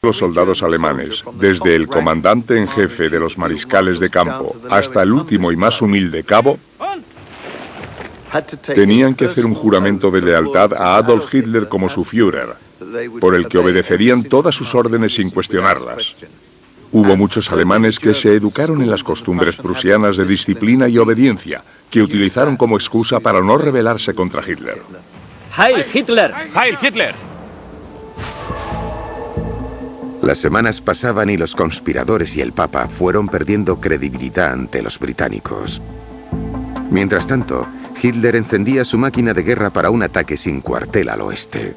los soldados alemanes, desde el comandante en jefe de los mariscales de campo hasta el último y más humilde cabo, tenían que hacer un juramento de lealtad a Adolf Hitler como su Führer, por el que obedecerían todas sus órdenes sin cuestionarlas. Hubo muchos alemanes que se educaron en las costumbres prusianas de disciplina y obediencia, que utilizaron como excusa para no rebelarse contra Hitler. ¡Heil Hitler! ¡Heil Hitler! Las semanas pasaban y los conspiradores y el Papa fueron perdiendo credibilidad ante los británicos. Mientras tanto, Hitler encendía su máquina de guerra para un ataque sin cuartel al oeste.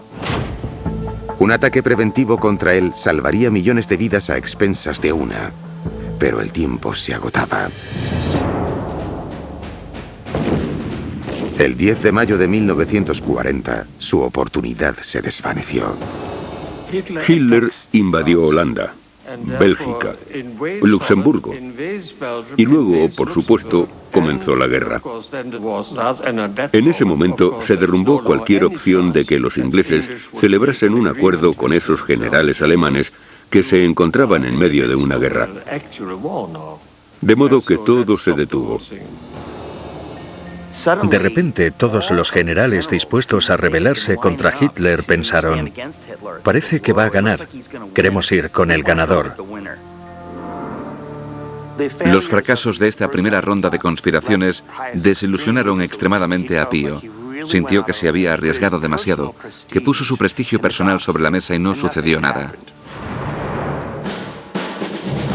Un ataque preventivo contra él salvaría millones de vidas a expensas de una, pero el tiempo se agotaba. El 10 de mayo de 1940, su oportunidad se desvaneció. Hitler invadió Holanda, Bélgica, Luxemburgo y luego, por supuesto, comenzó la guerra. En ese momento se derrumbó cualquier opción de que los ingleses celebrasen un acuerdo con esos generales alemanes que se encontraban en medio de una guerra. De modo que todo se detuvo. De repente, todos los generales dispuestos a rebelarse contra Hitler pensaron: parece que va a ganar. Queremos ir con el ganador. Los fracasos de esta primera ronda de conspiraciones desilusionaron extremadamente a Pío. Sintió que se había arriesgado demasiado, que puso su prestigio personal sobre la mesa y no sucedió nada.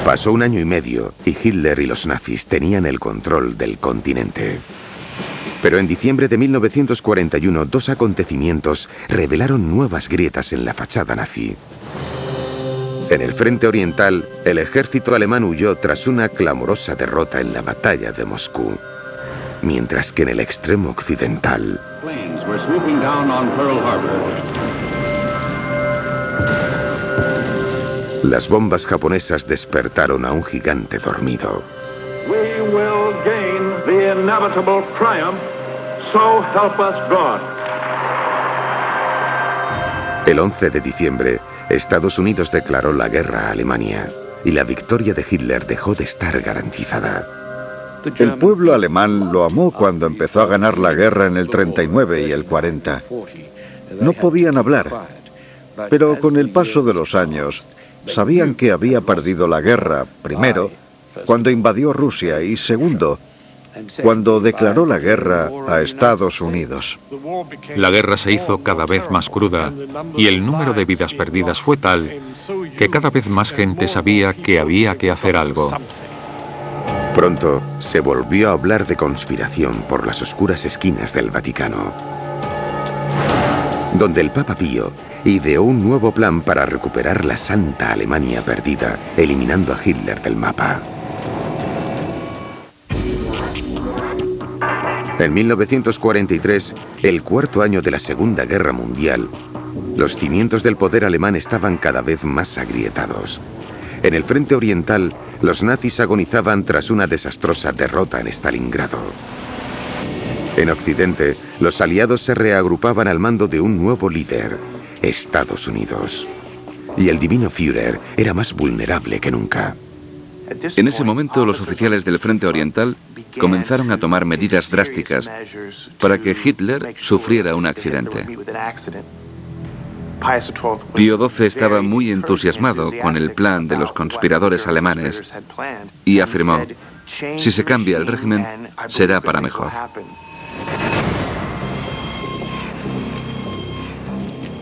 Pasó un año y medio y Hitler y los nazis tenían el control del continente. Pero en diciembre de 1941, dos acontecimientos revelaron nuevas grietas en la fachada nazi. En el frente oriental, el ejército alemán huyó tras una clamorosa derrota en la batalla de Moscú, mientras que en el extremo occidental, las bombas japonesas despertaron a un gigante dormido. We will gain the inevitable triumph, so help us God. El 11 de diciembre, Estados Unidos declaró la guerra a Alemania y la victoria de Hitler dejó de estar garantizada. El pueblo alemán lo amó cuando empezó a ganar la guerra en el 39 y el 40. No podían hablar, pero con el paso de los años, sabían que había perdido la guerra, primero, cuando invadió Rusia y segundo, cuando declaró la guerra a Estados Unidos. La guerra se hizo cada vez más cruda y el número de vidas perdidas fue tal que cada vez más gente sabía que había que hacer algo. Pronto se volvió a hablar de conspiración por las oscuras esquinas del Vaticano, donde el Papa Pío ideó un nuevo plan para recuperar la Santa Alemania perdida, eliminando a Hitler del mapa. En 1943, el cuarto año de la Segunda Guerra Mundial, los cimientos del poder alemán estaban cada vez más agrietados. En el frente oriental, los nazis agonizaban tras una desastrosa derrota en Stalingrado. En Occidente, los aliados se reagrupaban al mando de un nuevo líder, Estados Unidos. Y el divino Führer era más vulnerable que nunca. En ese momento, los oficiales del Frente Oriental comenzaron a tomar medidas drásticas para que Hitler sufriera un accidente. Pío XII estaba muy entusiasmado con el plan de los conspiradores alemanes y afirmó: si se cambia el régimen, será para mejor.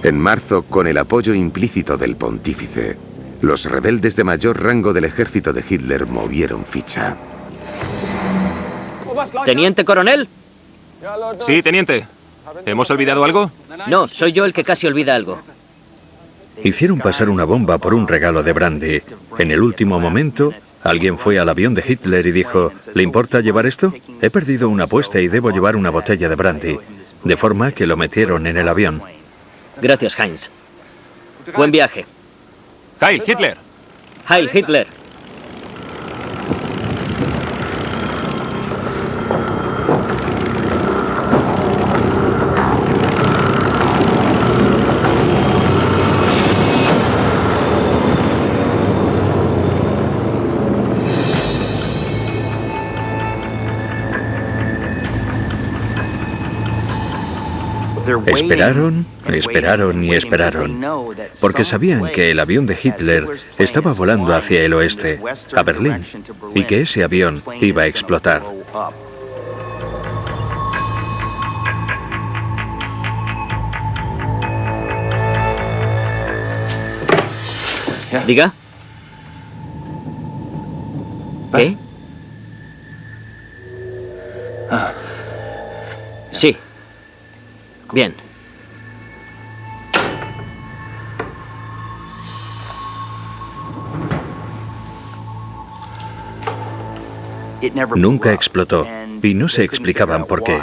En marzo, con el apoyo implícito del pontífice, los rebeldes de mayor rango del ejército de Hitler movieron ficha. ¿Teniente coronel? Sí, teniente. ¿Hemos olvidado algo? No, soy yo el que casi olvida algo. Hicieron pasar una bomba por un regalo de brandy. En el último momento, alguien fue al avión de Hitler y dijo: ¿le importa llevar esto? He perdido una apuesta y debo llevar una botella de brandy. De forma que lo metieron en el avión. Gracias, Heinz. Buen viaje. ¡Heil Hitler! ¡Heil Hitler! Esperaron, esperaron y esperaron, porque sabían que el avión de Hitler estaba volando hacia el oeste, a Berlín, y que ese avión iba a explotar. Diga. ¿Qué? Sí. Bien. Nunca explotó y no se explicaban por qué.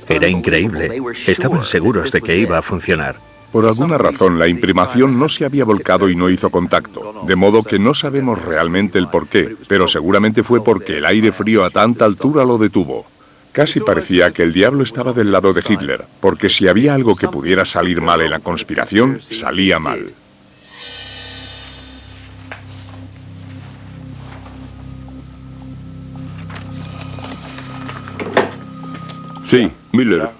Era increíble. Estaban seguros de que iba a funcionar. Por alguna razón, la imprimación no se había volcado y no hizo contacto, de modo que no sabemos realmente el porqué, pero seguramente fue porque el aire frío a tanta altura lo detuvo. Casi parecía que el diablo estaba del lado de Hitler, porque si había algo que pudiera salir mal en la conspiración, salía mal. Sí, Miller.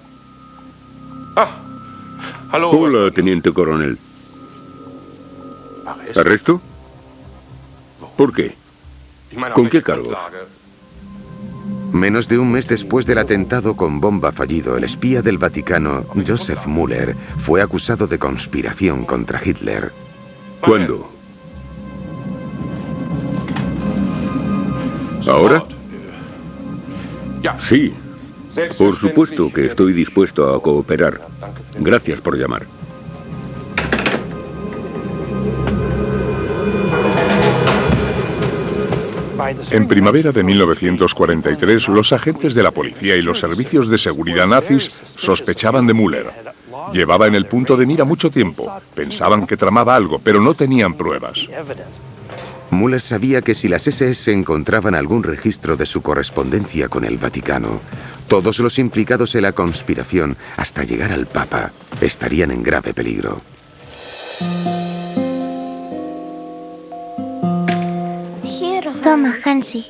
Hola, teniente coronel. ¿Arresto? ¿Por qué? ¿Con qué cargos? Menos de un mes después del atentado con bomba fallido, el espía del Vaticano, Joseph Müller, fue acusado de conspiración contra Hitler. ¿Cuándo? ¿Ahora? Sí. Por supuesto que estoy dispuesto a cooperar. Gracias por llamar. En primavera de 1943, los agentes de la policía y los servicios de seguridad nazis sospechaban de Müller. Llevaba en el punto de mira mucho tiempo. Pensaban que tramaba algo, pero no tenían pruebas. Müller sabía que si las SS encontraban algún registro de su correspondencia con el Vaticano, todos los implicados en la conspiración, hasta llegar al Papa, estarían en grave peligro. Toma, Hansi.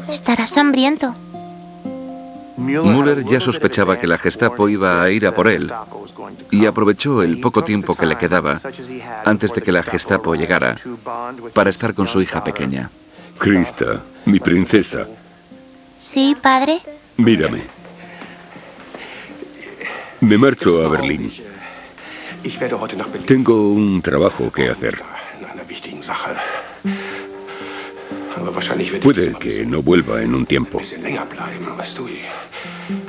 Estarás hambriento. Müller ya sospechaba que la Gestapo iba a ir a por él y aprovechó el poco tiempo que le quedaba antes de que la Gestapo llegara para estar con su hija pequeña. Krista, mi princesa. Sí, padre. Mírame. Me marcho a Berlín. Tengo un trabajo que hacer. Puede que no vuelva en un tiempo.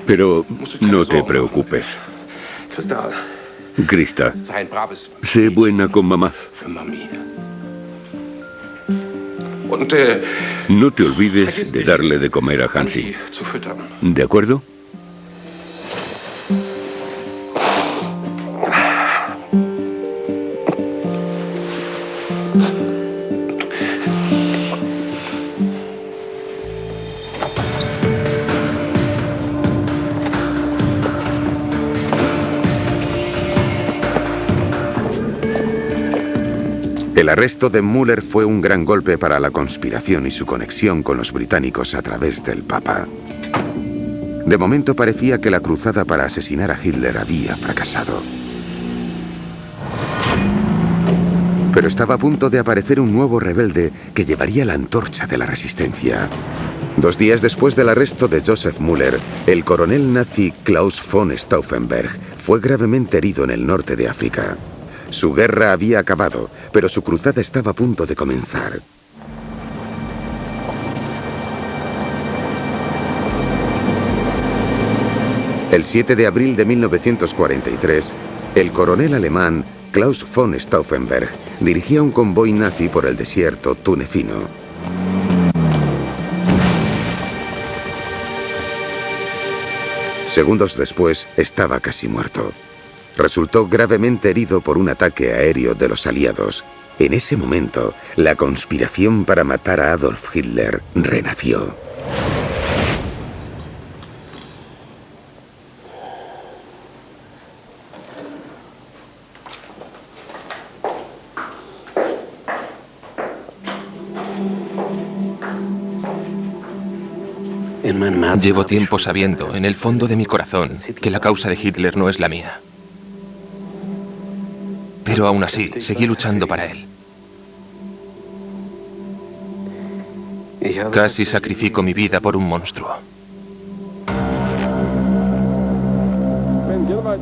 Pero no te preocupes. Krista, sé buena con mamá. No te olvides de darle de comer a Hansi. ¿De acuerdo? El arresto de Müller fue un gran golpe para la conspiración y su conexión con los británicos a través del Papa. De momento parecía que la cruzada para asesinar a Hitler había fracasado. Pero estaba a punto de aparecer un nuevo rebelde que llevaría la antorcha de la resistencia. 2 días después del arresto de Joseph Müller, el coronel nazi Klaus von Stauffenberg fue gravemente herido en el norte de África. Su guerra había acabado, pero su cruzada estaba a punto de comenzar. El 7 de abril de 1943, el coronel alemán Klaus von Stauffenberg dirigía un convoy nazi por el desierto tunecino. Segundos después, estaba casi muerto. Resultó gravemente herido por un ataque aéreo de los aliados. En ese momento, la conspiración para matar a Adolf Hitler renació. Llevo tiempo sabiendo, en el fondo de mi corazón, que la causa de Hitler no es la mía. Pero aún así, seguí luchando para él. Casi sacrifico mi vida por un monstruo.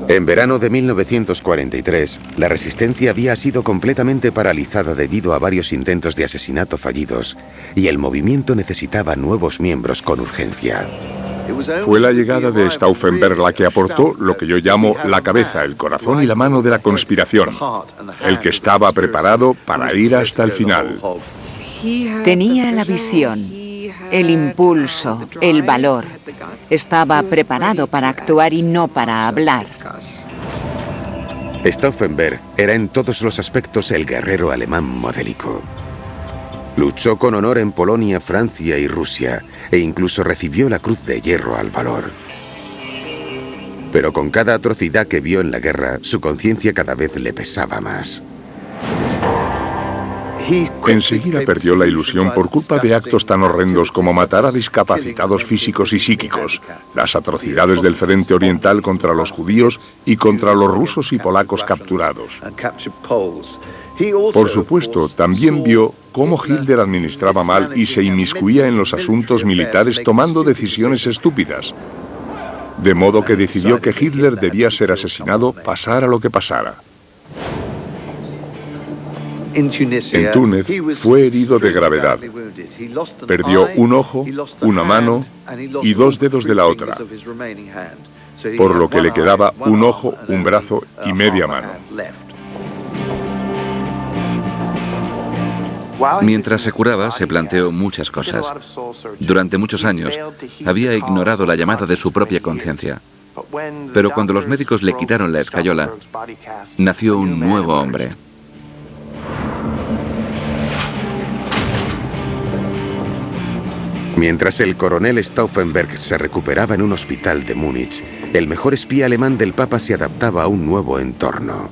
En verano de 1943, la resistencia había sido completamente paralizada debido a varios intentos de asesinato fallidos, y el movimiento necesitaba nuevos miembros con urgencia. Fue la llegada de Stauffenberg la que aportó lo que yo llamo la cabeza, el corazón y la mano de la conspiración, el que estaba preparado para ir hasta el final. Tenía la visión, el impulso, el valor. Estaba preparado para actuar y no para hablar. Stauffenberg era en todos los aspectos el guerrero alemán modélico. Luchó con honor en Polonia, Francia y Rusia, e incluso recibió la Cruz de Hierro al Valor. Pero con cada atrocidad que vio en la guerra, su conciencia cada vez le pesaba más. Enseguida perdió la ilusión por culpa de actos tan horrendos como matar a discapacitados físicos y psíquicos, las atrocidades del Frente Oriental contra los judíos y contra los rusos y polacos capturados. Por supuesto, también vio cómo Hitler administraba mal y se inmiscuía en los asuntos militares tomando decisiones estúpidas. De modo que decidió que Hitler debía ser asesinado, pasara lo que pasara. En Túnez fue herido de gravedad. Perdió un ojo, una mano y 2 dedos de la otra, por lo que le quedaba un ojo, un brazo y media mano. Mientras se curaba, se planteó muchas cosas. Durante muchos años, había ignorado la llamada de su propia conciencia. Pero cuando los médicos le quitaron la escayola, nació un nuevo hombre. Mientras el coronel Stauffenberg se recuperaba en un hospital de Múnich, el mejor espía alemán del Papa se adaptaba a un nuevo entorno.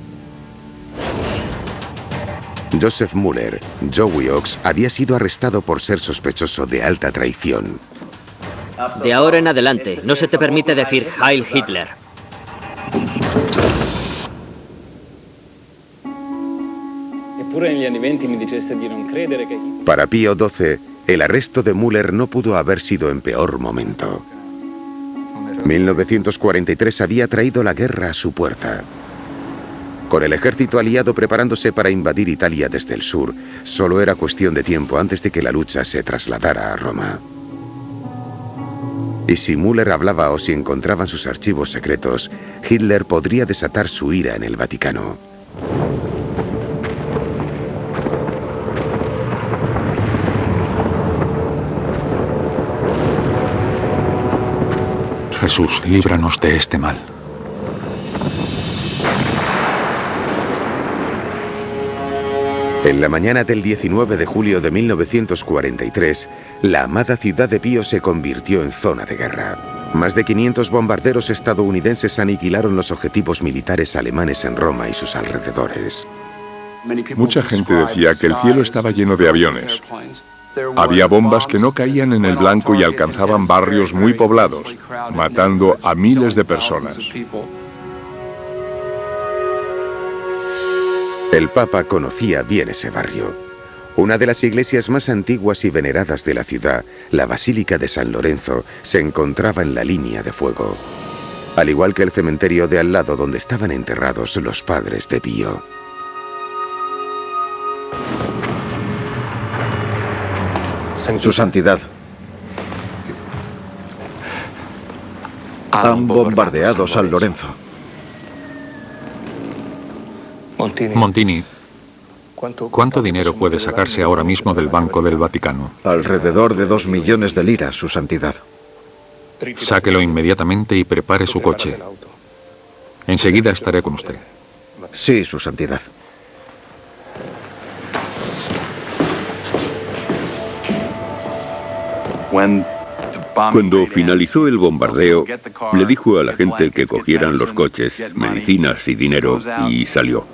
Joseph Müller, Joey Ox, había sido arrestado por ser sospechoso de alta traición. De ahora en adelante, no se te permite decir Heil Hitler. Para Pío XII, el arresto de Müller no pudo haber sido en peor momento. 1943 había traído la guerra a su puerta. Con el ejército aliado preparándose para invadir Italia desde el sur, solo era cuestión de tiempo antes de que la lucha se trasladara a Roma. Y si Müller hablaba o si encontraban sus archivos secretos, Hitler podría desatar su ira en el Vaticano. Jesús, líbranos de este mal. En la mañana del 19 de julio de 1943, la amada ciudad de Pío se convirtió en zona de guerra. Más de 500 bombarderos estadounidenses aniquilaron los objetivos militares alemanes en Roma y sus alrededores. Mucha gente decía que el cielo estaba lleno de aviones. Había bombas que no caían en el blanco y alcanzaban barrios muy poblados, matando a miles de personas. El Papa conocía bien ese barrio. Una de las iglesias más antiguas y veneradas de la ciudad, la Basílica de San Lorenzo, se encontraba en la línea de fuego, al igual que el cementerio de al lado donde estaban enterrados los padres de Pío. Su Santidad. Han bombardeado San Lorenzo. Montini, ¿cuánto dinero puede sacarse ahora mismo del Banco del Vaticano? Alrededor de 2 millones de liras, Su Santidad. Sáquelo inmediatamente y prepare su coche. Enseguida estaré con usted. Sí, Su Santidad. Cuando finalizó el bombardeo, le dijo a la gente que cogieran los coches, medicinas y dinero, y salió.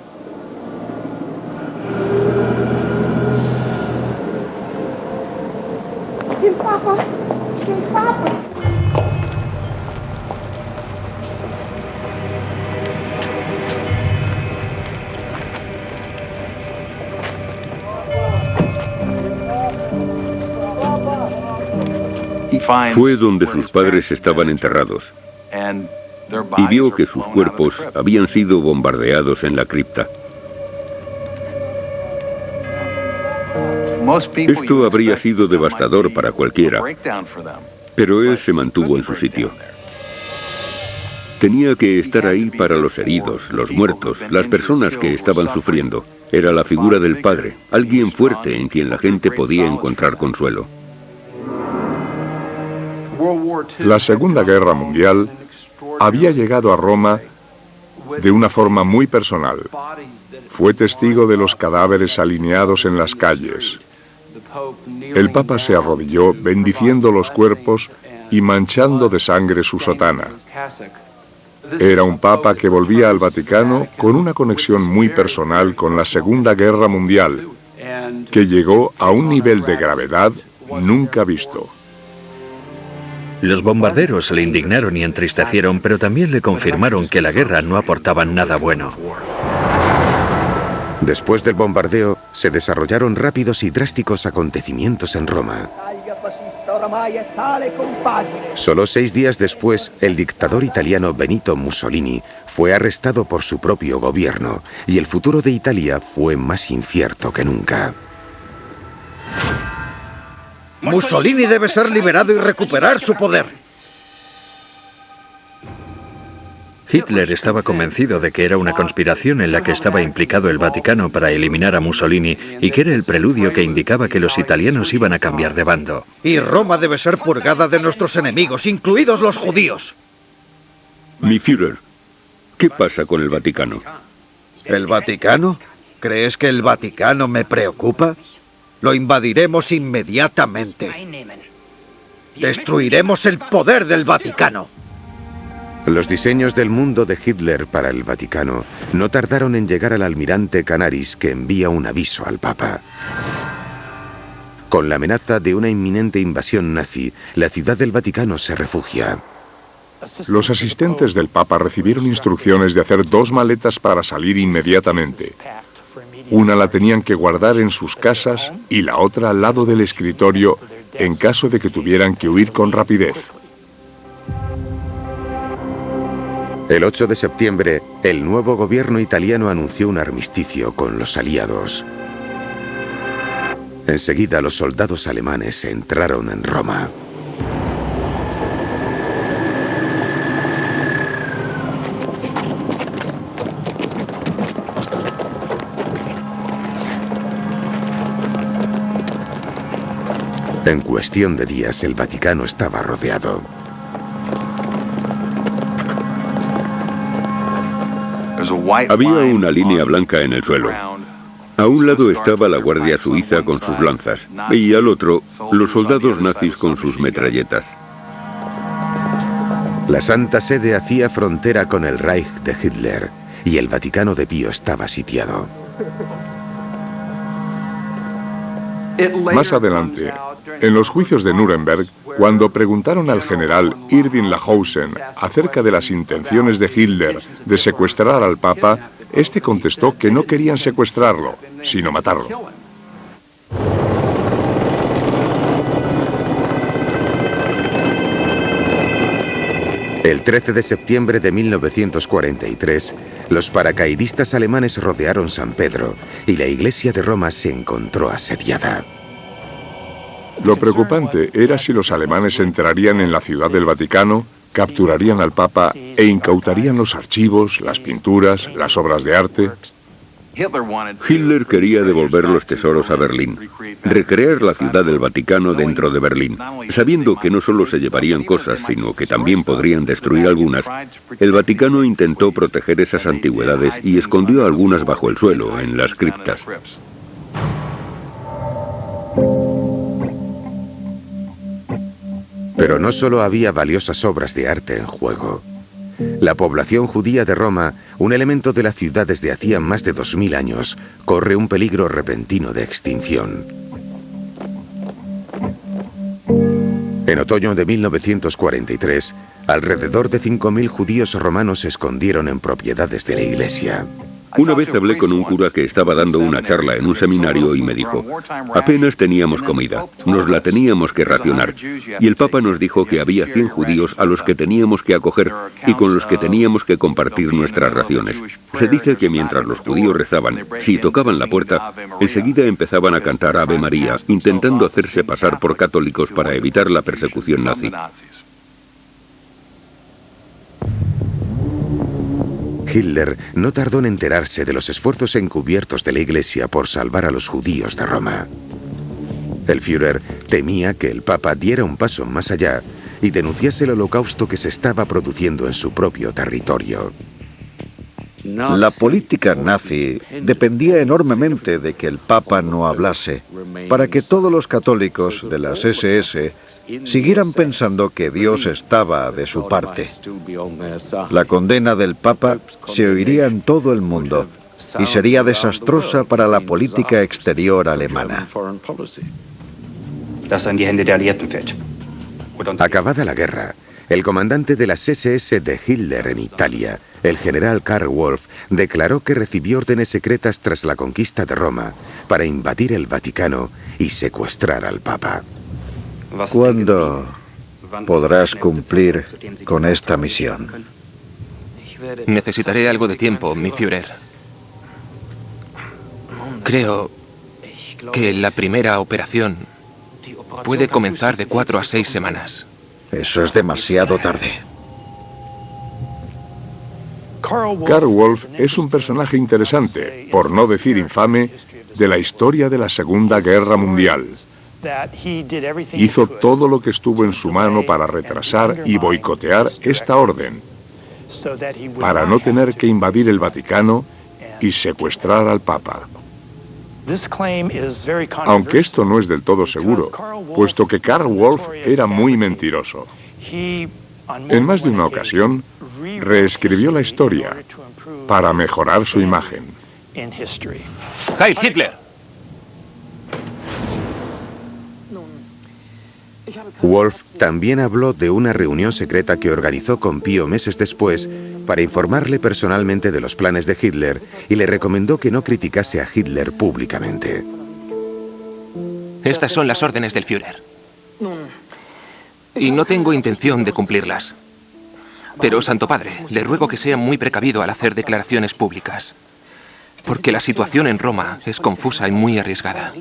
El Papa. Fue donde sus padres estaban enterrados y vio que sus cuerpos habían sido bombardeados en la cripta. Esto habría sido devastador para cualquiera, pero él se mantuvo en su sitio. Tenía que estar ahí para los heridos, los muertos, las personas que estaban sufriendo. Era la figura del padre, alguien fuerte en quien la gente podía encontrar consuelo. La Segunda Guerra Mundial había llegado a Roma de una forma muy personal. Fue testigo de los cadáveres alineados en las calles. El Papa se arrodilló bendiciendo los cuerpos y manchando de sangre su sotana. Era un Papa que volvía al Vaticano con una conexión muy personal con la Segunda Guerra Mundial, que llegó a un nivel de gravedad nunca visto. Los bombarderos le indignaron y entristecieron, pero también le confirmaron que la guerra no aportaba nada bueno. Después del bombardeo, se desarrollaron rápidos y drásticos acontecimientos en Roma. Solo 6 días después, el dictador italiano Benito Mussolini fue arrestado por su propio gobierno y el futuro de Italia fue más incierto que nunca. Mussolini debe ser liberado y recuperar su poder. Hitler estaba convencido de que era una conspiración en la que estaba implicado el Vaticano para eliminar a Mussolini y que era el preludio que indicaba que los italianos iban a cambiar de bando. Y Roma debe ser purgada de nuestros enemigos, incluidos los judíos. Mi Führer, ¿qué pasa con el Vaticano? ¿El Vaticano? ¿Crees que el Vaticano me preocupa? Lo invadiremos inmediatamente. Destruiremos el poder del Vaticano. Los diseños del mundo de Hitler para el Vaticano no tardaron en llegar al almirante Canaris, que envía un aviso al Papa. Con la amenaza de una inminente invasión nazi, la ciudad del Vaticano se refugia. Los asistentes del Papa recibieron instrucciones de hacer 2 maletas para salir inmediatamente. Una la tenían que guardar en sus casas y la otra al lado del escritorio en caso de que tuvieran que huir con rapidez. El 8 de septiembre, el nuevo gobierno italiano anunció un armisticio con los aliados. Enseguida los soldados alemanes entraron en Roma. En cuestión de días, el Vaticano estaba rodeado. Había una línea blanca en el suelo. A un lado estaba la Guardia Suiza con sus lanzas y al otro los soldados nazis con sus metralletas. La Santa Sede hacía frontera con el Reich de Hitler y el Vaticano de Pío estaba sitiado. Más adelante, en los juicios de Nuremberg, cuando preguntaron al general Irving Lahousen acerca de las intenciones de Hitler de secuestrar al Papa, este contestó que no querían secuestrarlo, sino matarlo. El 13 de septiembre de 1943, los paracaidistas alemanes rodearon San Pedro y la iglesia de Roma se encontró asediada. Lo preocupante era si los alemanes entrarían en la ciudad del Vaticano, capturarían al Papa e incautarían los archivos, las pinturas, las obras de arte. Hitler quería devolver los tesoros a Berlín, recrear la ciudad del Vaticano dentro de Berlín. Sabiendo que no solo se llevarían cosas, sino que también podrían destruir algunas, el Vaticano intentó proteger esas antigüedades y escondió algunas bajo el suelo, en las criptas. Pero no solo había valiosas obras de arte en juego. La población judía de Roma, un elemento de la ciudad desde hacía más de 2000 años, corre un peligro repentino de extinción. En otoño de 1943, alrededor de 5000 judíos romanos se escondieron en propiedades de la iglesia. Una vez hablé con un cura que estaba dando una charla en un seminario y me dijo, apenas teníamos comida, nos la teníamos que racionar. Y el Papa nos dijo que había 100 judíos a los que teníamos que acoger y con los que teníamos que compartir nuestras raciones. Se dice que mientras los judíos rezaban, si tocaban la puerta, enseguida empezaban a cantar Ave María, intentando hacerse pasar por católicos para evitar la persecución nazi. Hitler no tardó en enterarse de los esfuerzos encubiertos de la Iglesia por salvar a los judíos de Roma. El Führer temía que el Papa diera un paso más allá y denunciase el holocausto que se estaba produciendo en su propio territorio. La política nazi dependía enormemente de que el Papa no hablase, para que todos los católicos de las SS siguieran pensando que Dios estaba de su parte. La condena del Papa se oiría en todo el mundo y sería desastrosa para la política exterior alemana. Acabada la guerra, el comandante de las SS de Hitler en Italia, el general Karl Wolff, declaró que recibió órdenes secretas tras la conquista de Roma para invadir el Vaticano y secuestrar al Papa. ¿Cuándo podrás cumplir con esta misión? Necesitaré algo de tiempo, mi Führer. Creo que la primera operación puede comenzar de 4 a 6 semanas. Eso es demasiado tarde. Karl Wolff es un personaje interesante, por no decir infame, de la historia de la Segunda Guerra Mundial. Hizo todo lo que estuvo en su mano para retrasar y boicotear esta orden, para no tener que invadir el Vaticano y secuestrar al Papa. Aunque esto no es del todo seguro, puesto que Karl Wolff era muy mentiroso. En más de una ocasión, reescribió la historia para mejorar su imagen. ¡Heil Hitler! Wolff también habló de una reunión secreta que organizó con Pío meses después para informarle personalmente de los planes de Hitler y le recomendó que no criticase a Hitler públicamente. Estas son las órdenes del Führer. Y no tengo intención de cumplirlas. Pero, Santo Padre, le ruego que sea muy precavido al hacer declaraciones públicas. Porque la situación en Roma es confusa y muy arriesgada.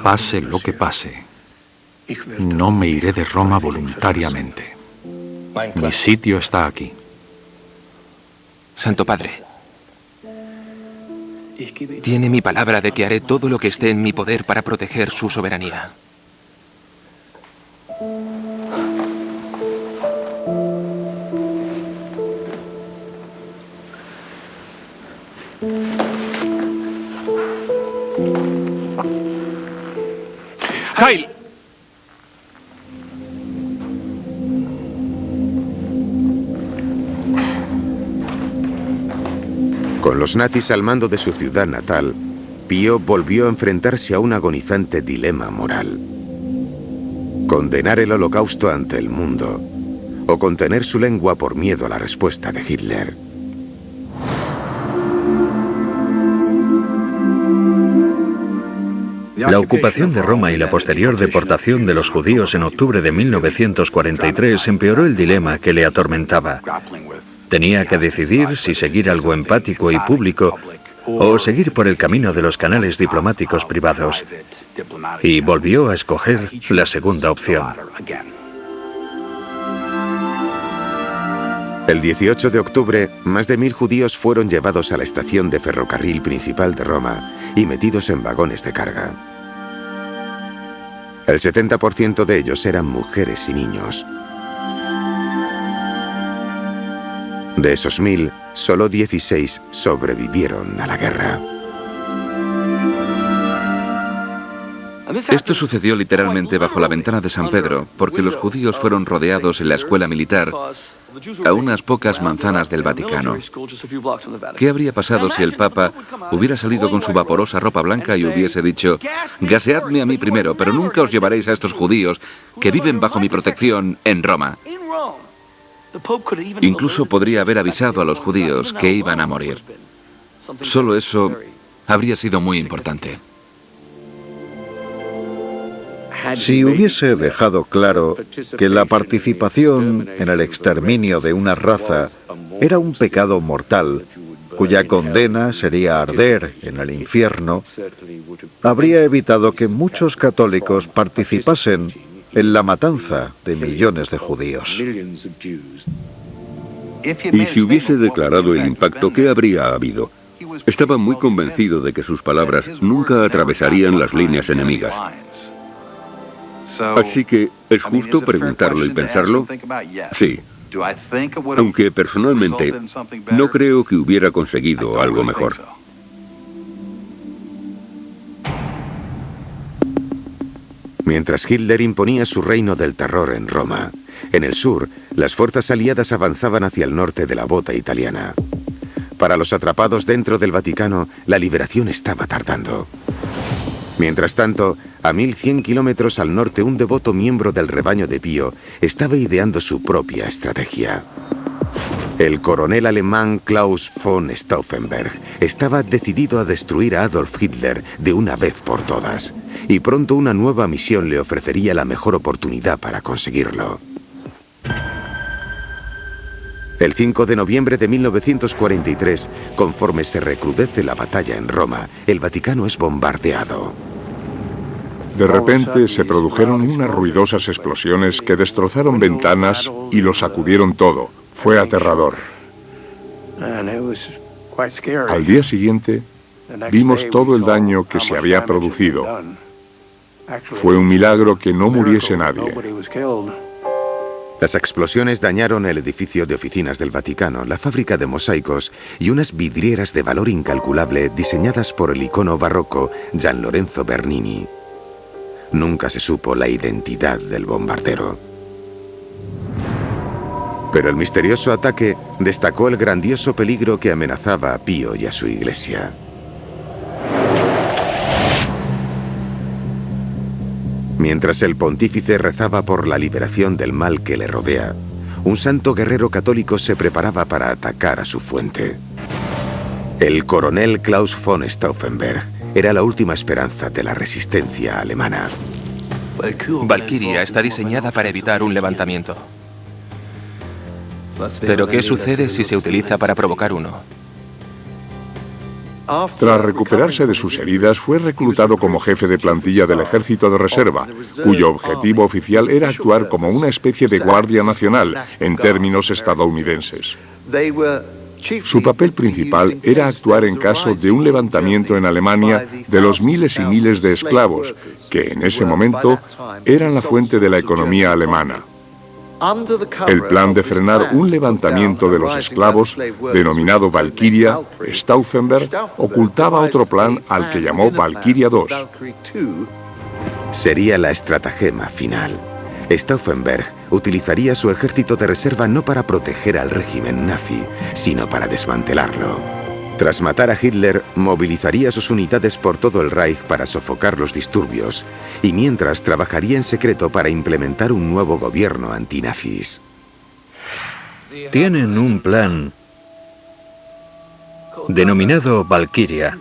Pase lo que pase, no me iré de Roma voluntariamente. Mi sitio está aquí. Santo Padre, tiene mi palabra de que haré todo lo que esté en mi poder para proteger su soberanía. ¡Heil! Con los nazis al mando de su ciudad natal, Pío volvió a enfrentarse a un agonizante dilema moral. Condenar el holocausto ante el mundo o contener su lengua por miedo a la respuesta de Hitler. La ocupación de Roma y la posterior deportación de los judíos en octubre de 1943 empeoró el dilema que le atormentaba. Tenía que decidir si seguir algo empático y público o seguir por el camino de los canales diplomáticos privados. Y volvió a escoger la segunda opción. El 18 de octubre, más de 1000 judíos fueron llevados a la estación de ferrocarril principal de Roma y metidos en vagones de carga. El 70% de ellos eran mujeres y niños. De esos 1000, solo 16 sobrevivieron a la guerra. Esto sucedió literalmente bajo la ventana de San Pedro, porque los judíos fueron rodeados en la escuela militar a unas pocas manzanas del Vaticano. ¿Qué habría pasado si el Papa hubiera salido con su vaporosa ropa blanca y hubiese dicho: gaseadme a mí primero, pero nunca os llevaréis a estos judíos que viven bajo mi protección en Roma? Incluso podría haber avisado a los judíos que iban a morir. Solo eso habría sido muy importante. Si hubiese dejado claro que la participación en el exterminio de una raza era un pecado mortal, cuya condena sería arder en el infierno, habría evitado que muchos católicos participasen en la matanza de millones de judíos. Y si hubiese declarado el impacto, ¿qué habría habido? Estaba muy convencido de que sus palabras nunca atravesarían las líneas enemigas. Así que, ¿es justo preguntarlo y pensarlo? Sí. Aunque personalmente no creo que hubiera conseguido algo mejor. Mientras Hitler imponía su reino del terror en Roma, en el sur, las fuerzas aliadas avanzaban hacia el norte de la bota italiana. Para los atrapados dentro del Vaticano, la liberación estaba tardando. Mientras tanto, a 1100 kilómetros al norte, un devoto miembro del rebaño de Pío estaba ideando su propia estrategia. El coronel alemán Klaus von Stauffenberg estaba decidido a destruir a Adolf Hitler de una vez por todas, y pronto una nueva misión le ofrecería la mejor oportunidad para conseguirlo. El 5 de noviembre de 1943, conforme se recrudece la batalla en Roma, el Vaticano es bombardeado. De repente se produjeron unas ruidosas explosiones que destrozaron ventanas y lo sacudieron todo. Fue aterrador. Al día siguiente, vimos todo el daño que se había producido. Fue un milagro que no muriese nadie. Las explosiones dañaron el edificio de oficinas del Vaticano, la fábrica de mosaicos y unas vidrieras de valor incalculable diseñadas por el icono barroco Gian Lorenzo Bernini. Nunca se supo la identidad del bombardero. Pero el misterioso ataque destacó el grandioso peligro que amenazaba a Pío y a su iglesia. Mientras el pontífice rezaba por la liberación del mal que le rodea, un santo guerrero católico se preparaba para atacar a su fuente. El coronel Klaus von Stauffenberg era la última esperanza de la resistencia alemana. Valkyria está diseñada para evitar un levantamiento. Pero ¿qué sucede si se utiliza para provocar uno? Tras recuperarse de sus heridas, fue reclutado como jefe de plantilla del Ejército de Reserva, cuyo objetivo oficial era actuar como una especie de Guardia Nacional, en términos estadounidenses. Su papel principal era actuar en caso de un levantamiento en Alemania de los miles y miles de esclavos, que en ese momento eran la fuente de la economía alemana. El plan de frenar un levantamiento de los esclavos, denominado Valkyria, Stauffenberg ocultaba otro plan al que llamó Valkyria II. Sería la estratagema final. Stauffenberg utilizaría su ejército de reserva no para proteger al régimen nazi, sino para desmantelarlo. Tras matar a Hitler, movilizaría sus unidades por todo el Reich para sofocar los disturbios, y mientras trabajaría en secreto para implementar un nuevo gobierno antinazis. Tienen un plan denominado Valkyria,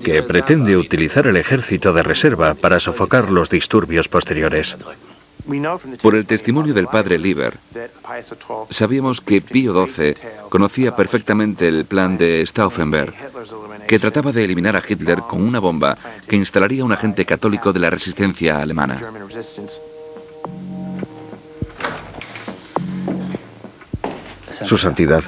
que pretende utilizar el ejército de reserva para sofocar los disturbios posteriores. Por el testimonio del padre Lieber, sabíamos que Pío XII conocía perfectamente el plan de Stauffenberg, que trataba de eliminar a Hitler con una bomba que instalaría un agente católico de la resistencia alemana. Su Santidad.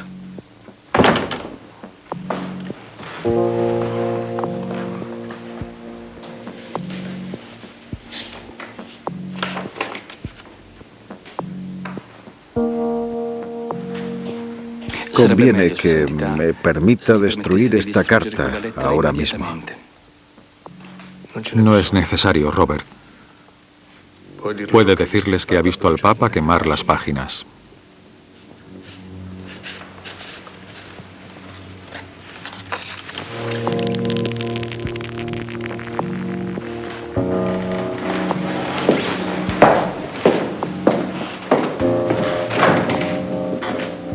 Conviene que me permita destruir esta carta ahora mismo. No es necesario, Robert. Puede decirles que ha visto al Papa quemar las páginas.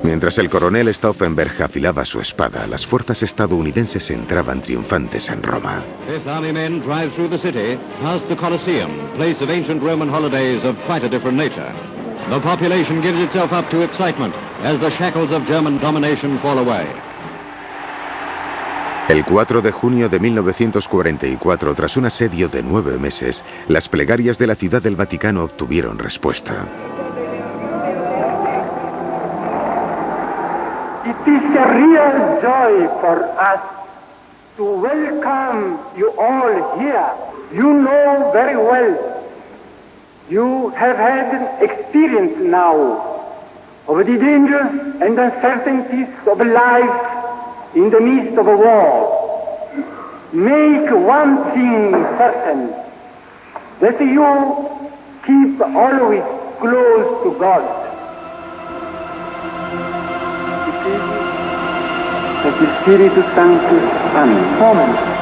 Mientras el coronel Stauffenberg afilaba su espada, las fuerzas estadounidenses entraban triunfantes en Roma. Fifth Army men drive through the city, past the Colosseum, place of ancient Roman holidays of quite a different nature. The population gives itself up to excitement as the shackles of German domination fall away. El 4 de junio de 1944, tras un asedio de 9 meses, las plegarias de la Ciudad del Vaticano obtuvieron respuesta. It is a real joy for us to welcome you all here. You know very well, you have had an experience now of the dangers and uncertainties of life in the midst of a war. Make one thing certain, that you keep always close to God. Et il Spiritus Sanctus. Amen. Amen.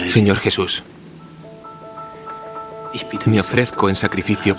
Señor Jesús, me ofrezco en sacrificio